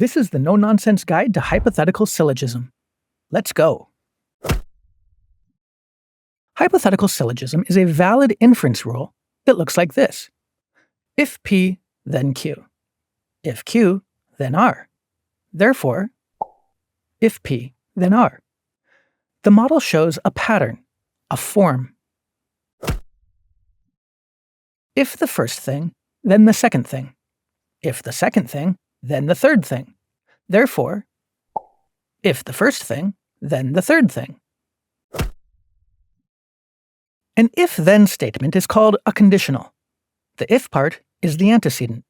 This is the no-nonsense guide to hypothetical syllogism. Let's go. Hypothetical syllogism is a valid inference rule that looks like this. If P, then Q. If Q, then R. Therefore, if P, then R. The model shows a pattern, a form. If the first thing, then the second thing. If the second thing, then the third thing. Therefore, if the first thing, then the third thing. An if-then statement is called a conditional. The if part is the antecedent.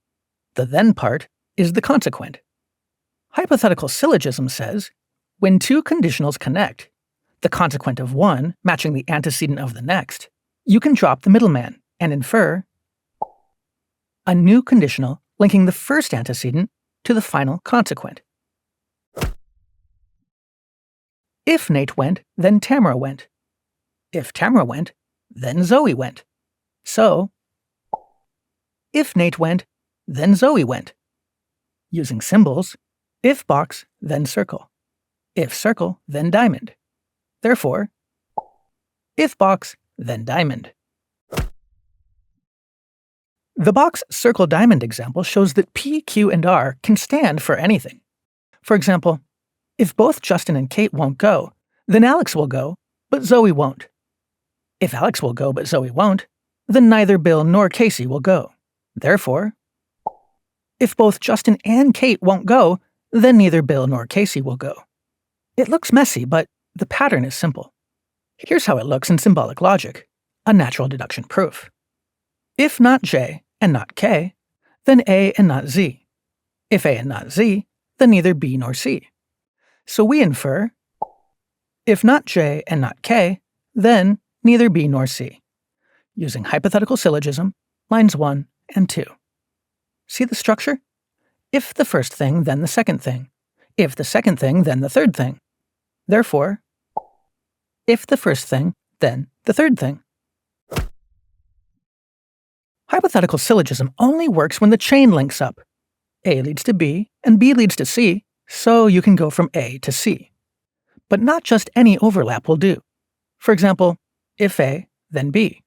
The then part is the consequent. Hypothetical syllogism says, when two conditionals connect, the consequent of one matching the antecedent of the next, you can drop the middleman and infer a new conditional linking the first antecedent to the final consequent. If Nate went, then Tamara went. If Tamara went, then Zoe went. So, if Nate went, then Zoe went. Using symbols, if box, then circle. If circle, then diamond. Therefore, if box, then diamond. The box, circle, diamond example shows that P, Q, and R can stand for anything. For example, if both Justin and Kate won't go, then Alex will go, but Zoe won't. If Alex will go but Zoe won't, then neither Bill nor Casey will go. Therefore, if both Justin and Kate won't go, then neither Bill nor Casey will go. It looks messy, but the pattern is simple. Here's how it looks in symbolic logic, a natural deduction proof. If not J and not K, then A and not Z. If A and not Z, then neither B nor C. So we infer, if not J and not K, then neither B nor C, using hypothetical syllogism, lines 1 and 2. See the structure? If the first thing, then the second thing. If the second thing, then the third thing. Therefore, if the first thing, then the third thing. Hypothetical syllogism only works when the chain links up. A leads to B, and B leads to C, so you can go from A to C. But not just any overlap will do. For example, if A, then B.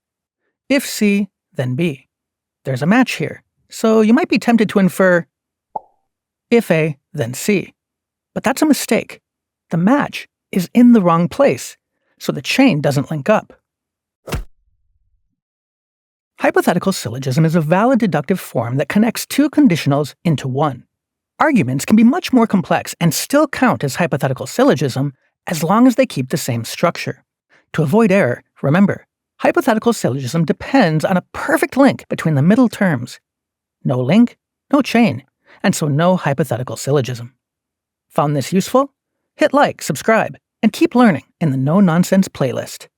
If C, then B. There's a match here, so you might be tempted to infer if A, then C. But that's a mistake. The match is in the wrong place, so the chain doesn't link up. Hypothetical syllogism is a valid deductive form that connects two conditionals into one. Arguments can be much more complex and still count as hypothetical syllogism as long as they keep the same structure. To avoid error, remember, hypothetical syllogism depends on a perfect link between the middle terms. No link, no chain, and so no hypothetical syllogism. Found this useful? Hit like, subscribe, and keep learning in the No Nonsense playlist.